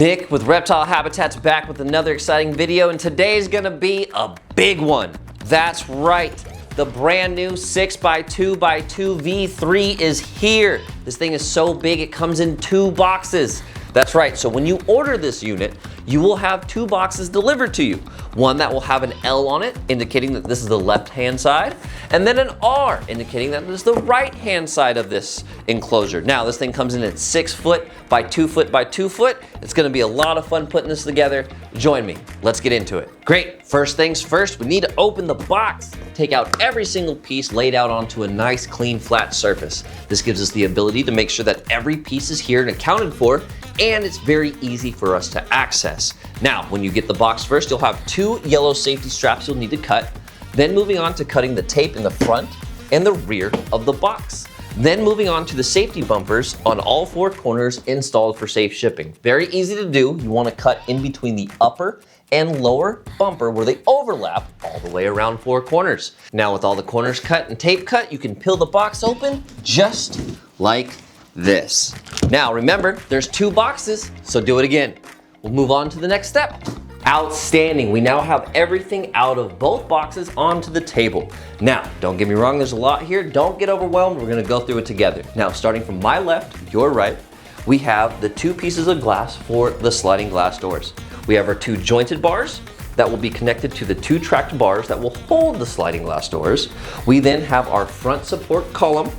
Nick with Reptile Habitat's back with another exciting video, and today's gonna be a big one. That's right, the brand new 6x2x2 V3 is here. This thing is so big it comes in 2 boxes. That's right, so when you order this unit, you will have 2 boxes delivered to you. One that will have an L on it, indicating that this is the left-hand side, and then an R, indicating that it is the right-hand side of this enclosure. Now, this thing comes in at 6 foot by 2 foot by 2 foot. It's gonna be a lot of fun putting this together. Join me, let's get into it. Great, first things first, we need to open the box. Take out every single piece laid out onto a nice, clean, flat surface. This gives us the ability to make sure that every piece is here and accounted for, and it's very easy for us to access. Now, when you get the box first, you'll have 2 yellow safety straps you'll need to cut. Then moving on to cutting the tape in the front and the rear of the box. Then moving on to the safety bumpers on all 4 corners installed for safe shipping. Very easy to do. You want to cut in between the upper and lower bumper where they overlap all the way around 4 corners. Now with all the corners cut and tape cut, you can peel the box open just like this. Now remember, there's 2 boxes, so do it again. We'll move on to the next step. Outstanding, we now have everything out of both boxes onto the table. Now, don't get me wrong, there's a lot here. Don't get overwhelmed, we're gonna go through it together. Now, starting from my left, your right, we have the 2 pieces of glass for the sliding glass doors. We have our 2 jointed bars that will be connected to the 2 tracked bars that will hold the sliding glass doors. We then have our front support column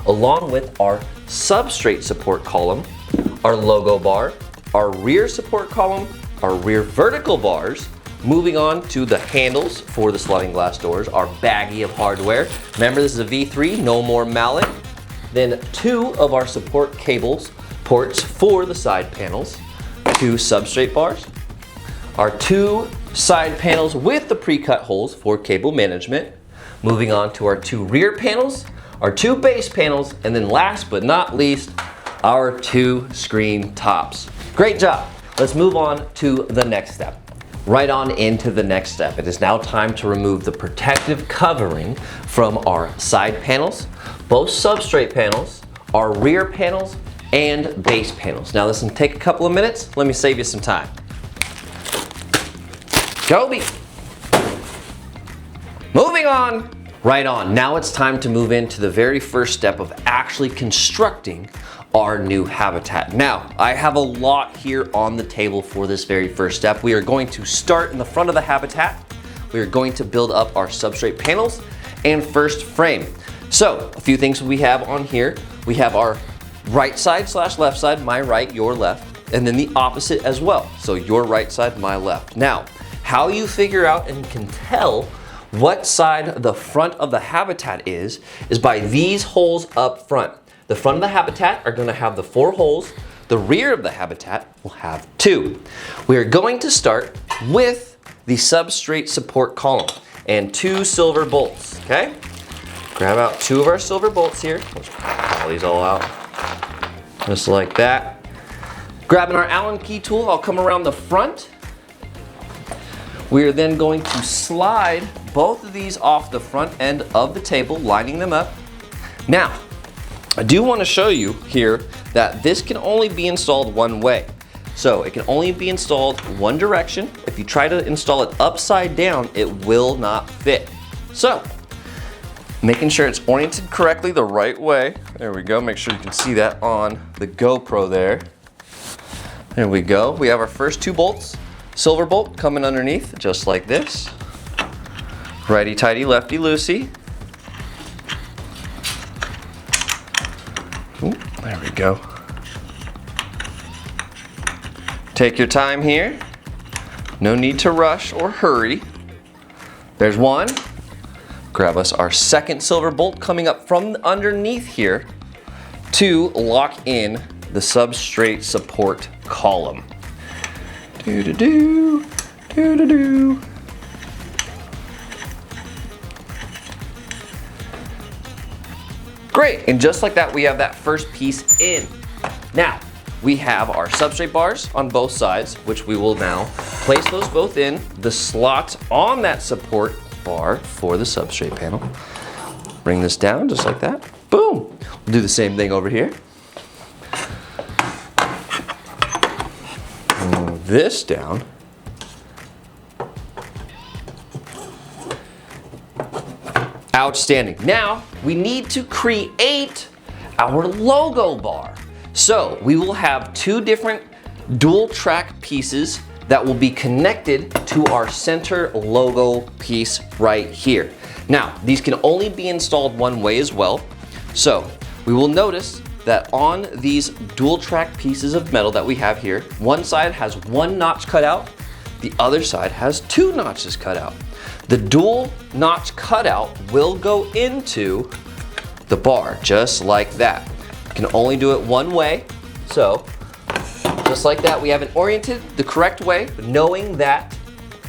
along with our substrate support column, our logo bar, our rear support column, our rear vertical bars, moving on to the handles for the sliding glass doors, our baggie of hardware. Remember, this is a V3, no more mallet. Then 2 of our support cables, ports for the side panels, 2 substrate bars, our 2 side panels with the pre-cut holes for cable management, moving on to our 2 rear panels, our 2 base panels, and then last but not least, our 2 screen tops. Great job. Let's move on to the next step. Right on into the next step. It is now time to remove the protective covering from our side panels, both substrate panels, our rear panels, and base panels. Now this can take a couple of minutes. Let me save you some time. Kobe. Moving on. Right on, now it's time to move into the very first step of actually constructing our new habitat. Now, I have a lot here on the table for this very first step. We are going to start in the front of the habitat. We are going to build up our substrate panels and first frame. So, a few things we have on here. We have our right side / left side, my right, your left, and then the opposite as well. So your right side, my left. Now, how you figure out and can tell what side the front of the habitat is by these holes up front. The front of the habitat are gonna have the 4 holes. The rear of the habitat will have 2. We are going to start with the substrate support column and 2 silver bolts, okay? Grab out 2 of our silver bolts here. Let's pull these all out, just like that. Grabbing our Allen key tool, I'll come around the front. We are then going to slide both of these off the front end of the table, lining them up. Now, I do want to show you here that this can only be installed one way. So it can only be installed one direction. If you try to install it upside down, it will not fit. So, making sure it's oriented correctly the right way. There we go, make sure you can see that on the GoPro there. There we go, we have our first 2 bolts. Silver bolt coming underneath, just like this. Righty tighty, lefty loosey. Ooh, there we go. Take your time here. No need to rush or hurry. There's 1. Grab us our second silver bolt coming up from underneath here to lock in the substrate support column. Do-do-do, do-do-do. Great, and just like that, we have that first piece in. Now, we have our substrate bars on both sides, which we will now place those both in the slot on that support bar for the substrate panel. Bring this down just like that. Boom. We'll do the same thing over here. this down. Outstanding. Now we need to create our logo bar. So we will have two different dual track pieces that will be connected to our center logo piece right here. Now, these can only be installed one way as well. So we will notice that on these dual track pieces of metal that we have here, one side has one notch cut out, the other side has two notches cut out. The dual notch cutout will go into the bar just like that. You can only do it one way. So just like that, we have it oriented the correct way, knowing that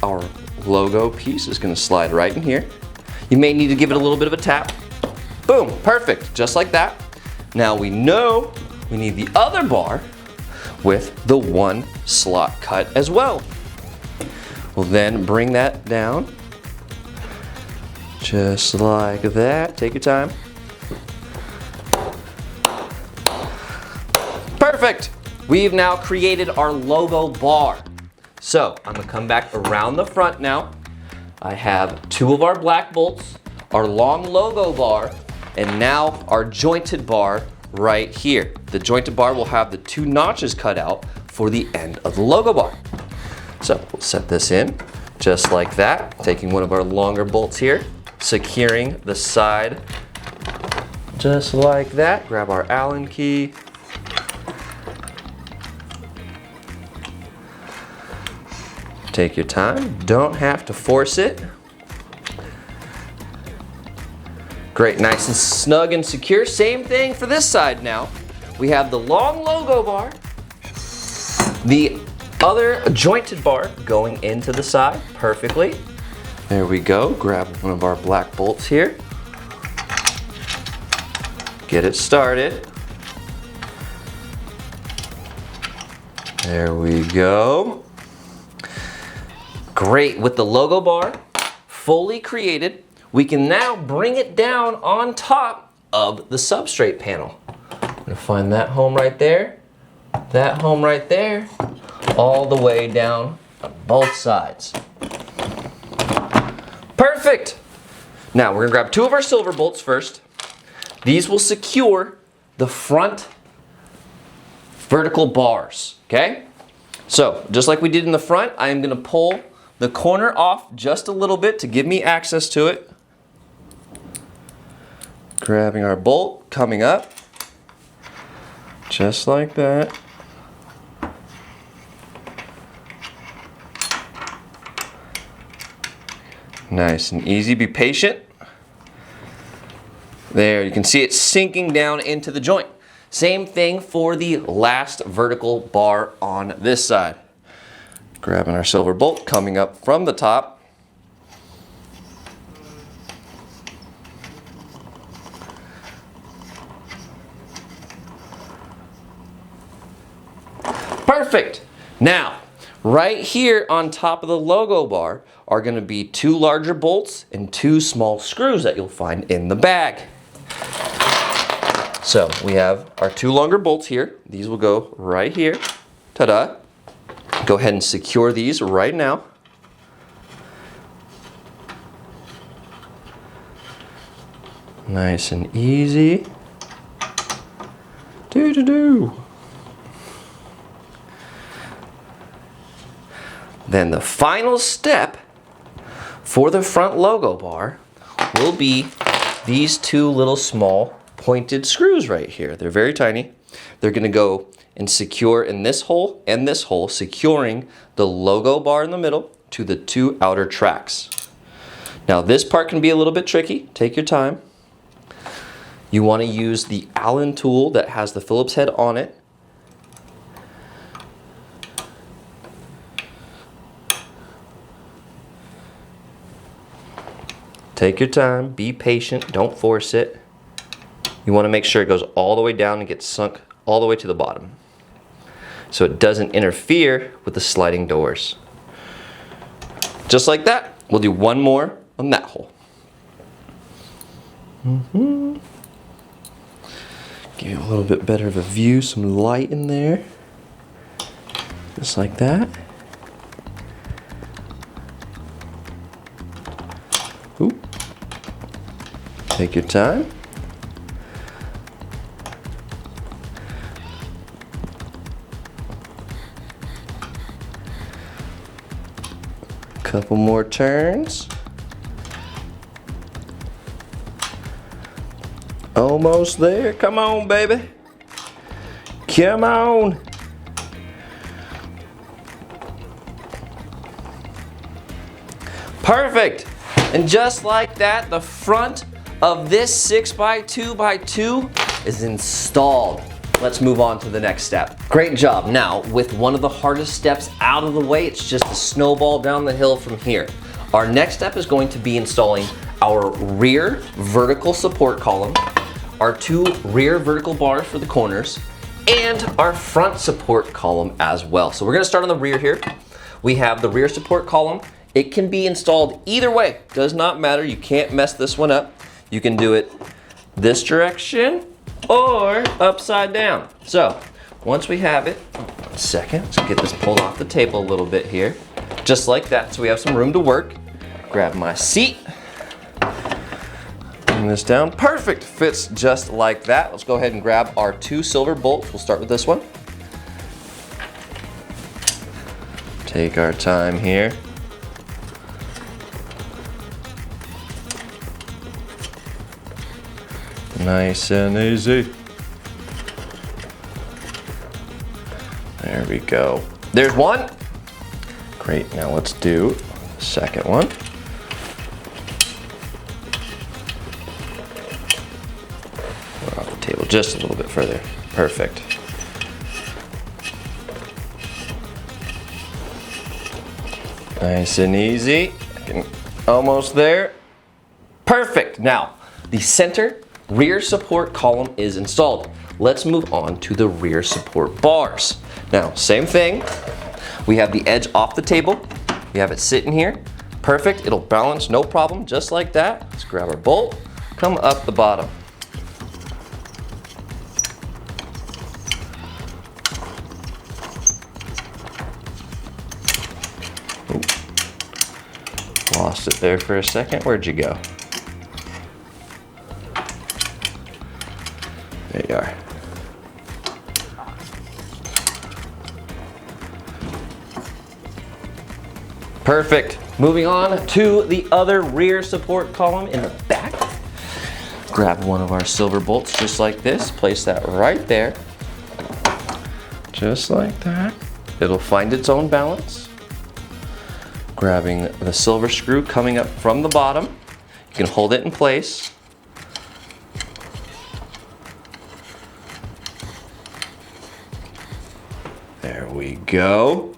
our logo piece is going to slide right in here. You may need to give it a little bit of a tap. Boom, perfect, just like that. Now we know we need the other bar with the one slot cut as well. We'll then bring that down, just like that. Take your time. Perfect. We've now created our logo bar. So I'm gonna come back around the front now. I have two of our black bolts, our long logo bar, and now our jointed bar right here. The jointed bar will have the two notches cut out for the end of the logo bar. So we'll set this in just like that, taking one of our longer bolts here, securing the side just like that. Grab our Allen key. Take your time, don't have to force it. Great, nice and snug and secure. Same thing for this side now. We have the long logo bar, the other jointed bar going into the side perfectly. There we go, grab one of our black bolts here. Get it started. There we go. Great, with the logo bar fully created, we can now bring it down on top of the substrate panel. I'm gonna find that home right there, that home right there, all the way down on both sides. Perfect. Now we're gonna grab two of our silver bolts first. These will secure the front vertical bars, okay? So just like we did in the front, I am gonna pull the corner off just a little bit to give me access to it. Grabbing our bolt, coming up, just like that. Nice and easy, be patient. There, you can see it sinking down into the joint. Same thing for the last vertical bar on this side. Grabbing our silver bolt, coming up from the top. Perfect. Now, right here on top of the logo bar are going to be two larger bolts and two small screws that you'll find in the bag. So we have our two longer bolts here. These will go right here. Ta-da. Go ahead and secure these right now. Nice and easy. Do-do-do. Then the final step for the front logo bar will be these two little small pointed screws right here. They're very tiny. They're going to go and secure in this hole and this hole, securing the logo bar in the middle to the two outer tracks. Now this part can be a little bit tricky. Take your time. You want to use the Allen tool that has the Phillips head on it. Take your time, be patient, don't force it. You want to make sure it goes all the way down and gets sunk all the way to the bottom, so it doesn't interfere with the sliding doors. Just like that. We'll do one more on that hole. Give it a little bit better of a view, some light in there. Just like that. Take your time. Couple more turns. Almost there. Come on, baby. Come on. Perfect. And just like that, the front of this 6x2x2 is installed. Let's move on to the next step. Great job. Now, with one of the hardest steps out of the way, it's just a snowball down the hill from here. Our next step is going to be installing our rear vertical support column, our 2 rear vertical bars for the corners, and our front support column as well. So we're gonna start on the rear here. We have the rear support column. It can be installed either way, does not matter. You can't mess this one up. You can do it this direction or upside down. So once we have it, 1 second, let's get this pulled off the table a little bit here. Just like that, so we have some room to work. Grab my seat, bring this down. Perfect, fits just like that. Let's go ahead and grab our 2 silver bolts. We'll start with this one. Take our time here. Nice and easy. There we go. There's one. Great, now let's do the second one. We're off the table just a little bit further. Perfect. Nice and easy. Almost there. Perfect. Now, the center rear support column is installed. Let's move on to the rear support bars. Now, same thing. We have the edge off the table. We have it sitting here. Perfect, it'll balance, no problem, just like that. Let's grab our bolt, come up the bottom. Ooh. Lost it there for a second. Where'd you go? There you are. Perfect. Moving on to the other rear support column in the back. Grab one of our silver bolts just like this. Place that right there. Just like that. It'll find its own balance. Grabbing the silver screw coming up from the bottom. You can hold it in place. There we go.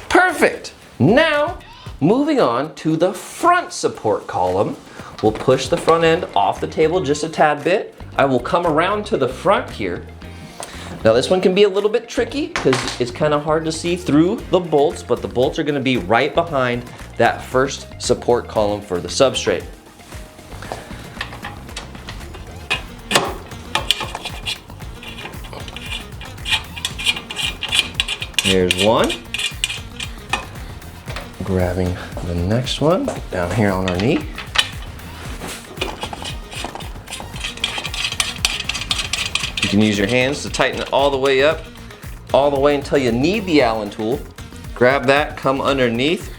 Perfect. Now, moving on to the front support column. We'll push the front end off the table just a tad bit. I will come around to the front here. Now this one can be a little bit tricky because it's kind of hard to see through the bolts, but the bolts are going to be right behind that first support column for the substrate. Here's one. Grabbing the next one down here on our knee. You can use your hands to tighten it all the way up, all the way until you need the Allen tool. Grab that, come underneath,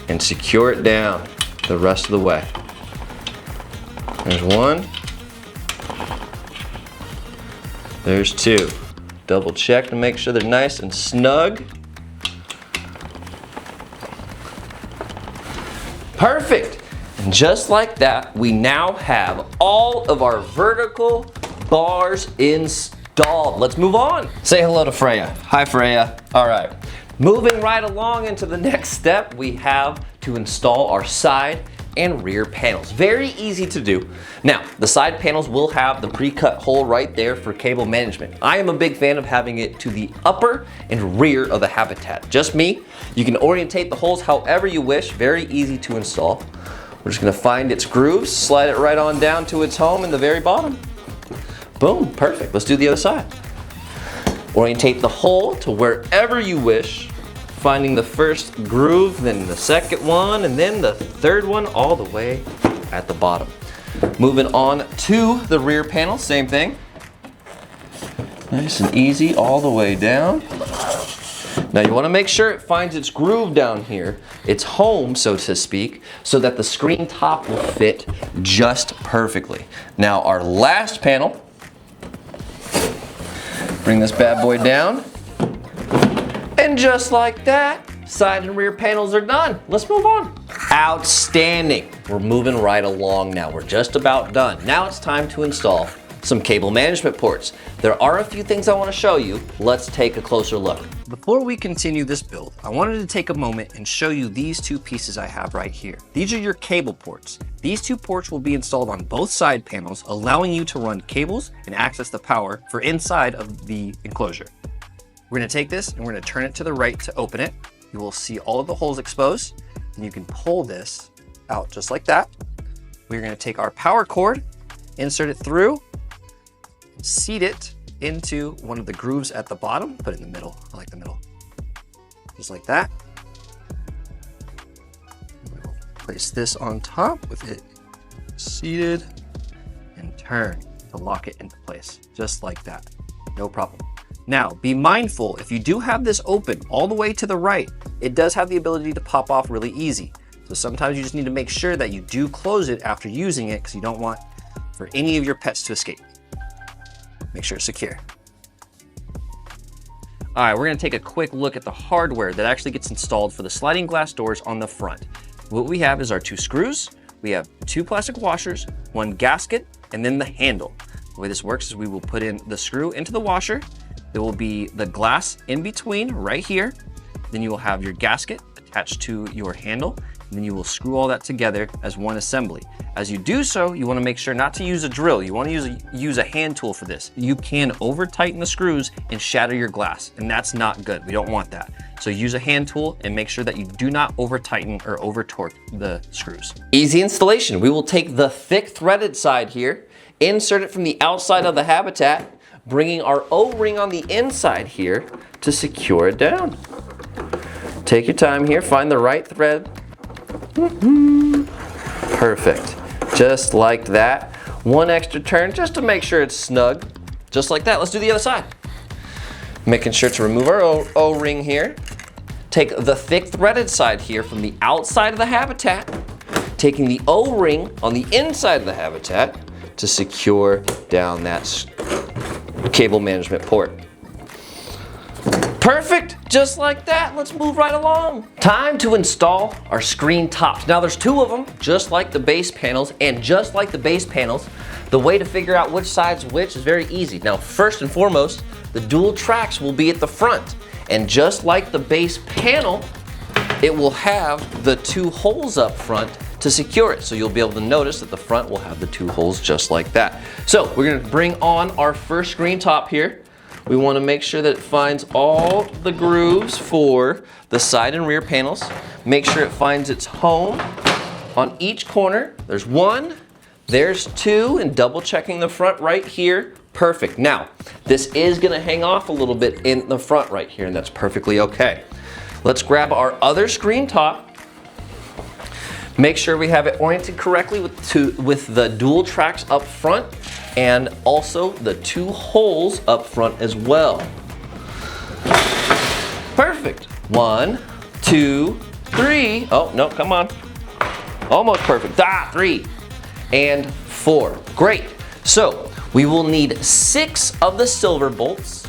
and secure it down the rest of the way. There's one. There's two. Double check to make sure they're nice and snug. Perfect. And just like that, we now have all of our vertical bars installed. Let's move on. Say hello to Freya. Hi, Freya. All right. Moving right along into the next step, we have to install our side and rear panels. Very easy to do. Now, the side panels will have the pre-cut hole right there for cable management. I am a big fan of having it to the upper and rear of the Habitat. Just me. You can orientate the holes however you wish. Very easy to install. We're just gonna find its grooves, slide it right on down to its home in the very bottom. Boom, perfect. Let's do the other side. Orientate the hole to wherever you wish, finding the first groove, then the second one, and then the third one all the way at the bottom. Moving on to the rear panel, same thing. Nice and easy all the way down. Now you want to make sure it finds its groove down here, its home, so to speak, so that the screen top will fit just perfectly. Now our last panel, bring this bad boy down, and just like that, side and rear panels are done. Let's move on. Outstanding. We're moving right along now. We're just about done. Now it's time to install some cable management ports. There are a few things I want to show you. Let's take a closer look. Before we continue this build, I wanted to take a moment and show you these two pieces I have right here. These are your cable ports. These two ports will be installed on both side panels, allowing you to run cables and access the power for inside of the enclosure. We're going to take this and we're going to turn it to the right to open it. You will see all of the holes exposed, and you can pull this out just like that. We're going to take our power cord, insert it through, seat it into one of the grooves at the bottom, put it in the middle. I like the middle. Just like that. We'll place this on top with it seated and turn to lock it into place, just like that. No problem. Now, be mindful, if you do have this open all the way to the right, it does have the ability to pop off really easy. So sometimes you just need to make sure that you do close it after using it because you don't want for any of your pets to escape. Make sure it's secure. All right, we're gonna take a quick look at the hardware that actually gets installed for the sliding glass doors on the front. What we have is our 2 screws, we have 2 plastic washers, 1 gasket, and then the handle. The way this works is we will put in the screw into the washer. There will be the glass in between right here. Then you will have your gasket attached to your handle. And then you will screw all that together as one assembly. As you do so, you want to make sure not to use a drill. You want to use a hand tool for this. You can over tighten the screws and shatter your glass, and that's not good. We don't want that. So use a hand tool and make sure that you do not over tighten or over torque the screws. Easy installation. We will take the thick threaded side here, insert it from the outside of the Habitat, bringing our O-ring on the inside here to secure it down. Take your time here, find the right thread. Perfect. Just like that. 1 extra turn just to make sure it's snug. Just like that. Let's do the other side. Making sure to remove our O-ring here. Take the thick threaded side here from the outside of the Habitat, taking the O-ring on the inside of the Habitat to secure down that cable management port. Perfect, just like that. Let's move right along. Time to install our screen tops. Now there's 2 of them, just like the base panels, and just like the base panels, the way to figure out which side's which is very easy. Now, first and foremost, the dual tracks will be at the front, and just like the base panel, it will have the 2 holes up front to secure it. So you'll be able to notice that the front will have the 2 holes just like that. So we're gonna bring on our first screen top here. We want to make sure that it finds all the grooves for the side and rear panels. Make sure it finds its home on each corner. There's 1, there's 2, and double checking the front right here. Perfect. Now, this is going to hang off a little bit in the front right here, and that's perfectly okay. Let's grab our other screen top. Make sure we have it oriented correctly with the dual tracks up front, and also the 2 holes up front as well. Perfect. 1, 2, 3. Oh, no, come on. Almost perfect. 3 and 4. Great. So we will need 6 of the silver bolts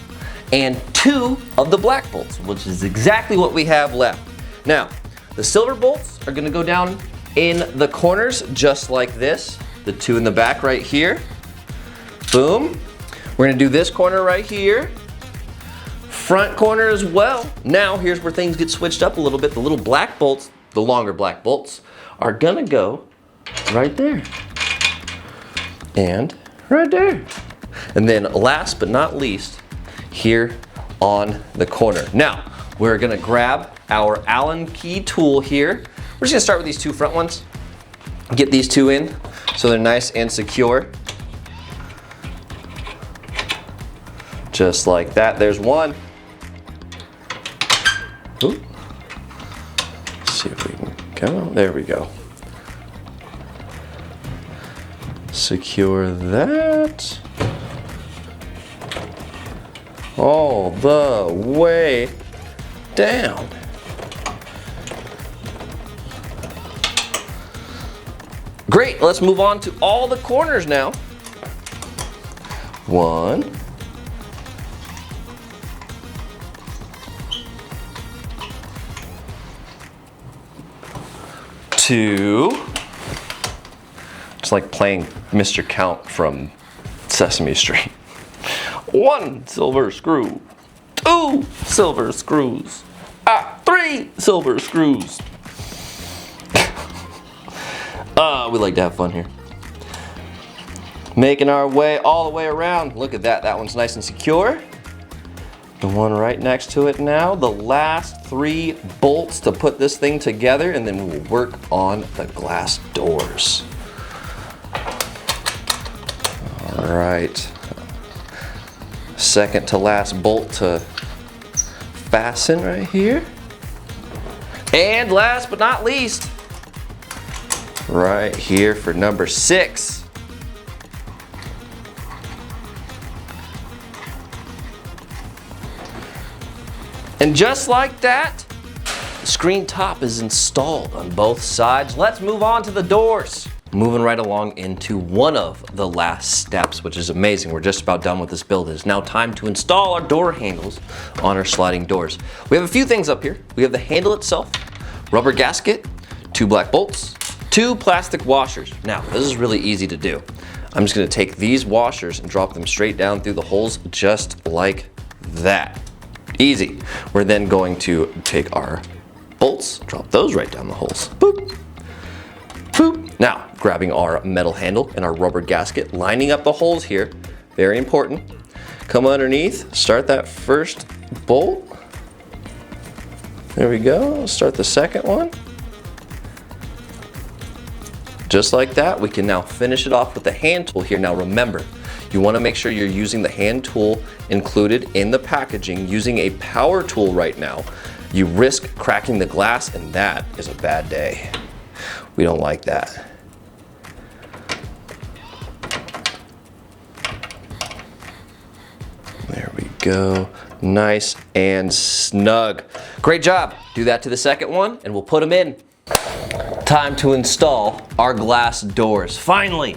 and 2 of the black bolts, which is exactly what we have left. Now, the silver bolts are gonna go down in the corners just like this. The 2 in the back right here. Boom. We're gonna do this corner right here. Front corner as well. Now here's where things get switched up a little bit. The little black bolts, the longer black bolts, are gonna go right there. And right there. And then last but not least, here on the corner. Now, we're gonna grab our Allen key tool here. We're just gonna start with these 2 front ones. Get these 2 in so they're nice and secure. Just like that. There's 1. Ooh. Let's see if we can go. There we go. Secure that all the way down. Great, let's move on to all the corners now. 1, 2. It's like playing Mr. Count from Sesame Street. 1 silver screw, 2 silver screws, 3 silver screws. We like to have fun here. Making our way all the way around. Look at that, that one's nice and secure. The one right next to it now, the last 3 bolts to put this thing together, and then we'll work on the glass doors. All right. Second to last bolt to fasten right here. And last but not least, right here for number 6. And just like that, the screen top is installed on both sides. Let's move on to the doors. Moving right along into one of the last steps, which is amazing. We're just about done with this build. It is now time to install our door handles on our sliding doors. We have a few things up here. We have the handle itself, rubber gasket, 2 black bolts, 2 plastic washers. Now, this is really easy to do. I'm just gonna take these washers and drop them straight down through the holes just like that. Easy. We're then going to take our bolts, drop those right down the holes. Boop, boop. Now, grabbing our metal handle and our rubber gasket, lining up the holes here, very important. Come underneath, start that first bolt. There we go, start the second one. Just like that, we can now finish it off with the hand tool here. Now remember, you wanna make sure you're using the hand tool included in the packaging. Using a power tool right now, you risk cracking the glass, and that is a bad day. We don't like that. There we go, nice and snug. Great job. Do that to the second one and we'll put them in. Time to install our glass doors. Finally.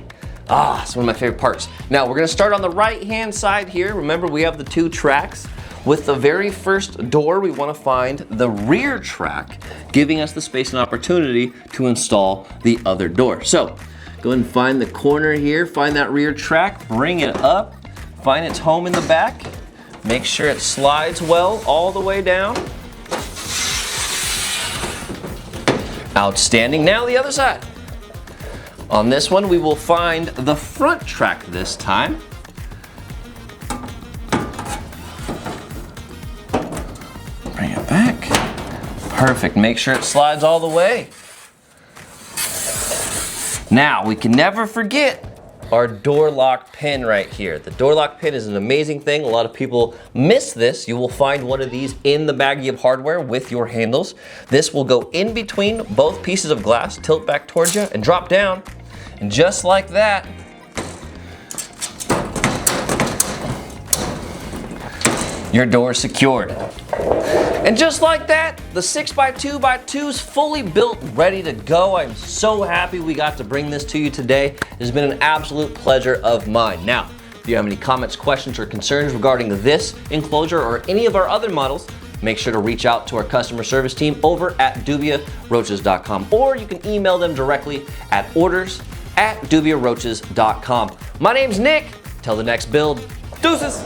It's one of my favorite parts. Now we're gonna start on the right-hand side here. Remember, we have the 2 tracks. With the very first door, we wanna find the rear track, giving us the space and opportunity to install the other door. So, go ahead and find the corner here, find that rear track, bring it up, find its home in the back, make sure it slides well all the way down. Outstanding. Now the other side. On this one, we will find the front track this time. Bring it back. Perfect. Make sure it slides all the way. Now, we can never forget our door lock pin right here. The door lock pin is an amazing thing. A lot of people miss this. You will find one of these in the baggie of hardware with your handles. This will go in between both pieces of glass, tilt back towards you, and drop down. And just like that, your door is secured. And just like that, the 6x2x2 is fully built, ready to go. I'm so happy we got to bring this to you today. It has been an absolute pleasure of mine. Now, if you have any comments, questions, or concerns regarding this enclosure or any of our other models, make sure to reach out to our customer service team over at dubiaroaches.com, or you can email them directly at orders@dubiaroaches.com. My name's Nick. Till the next build, deuces.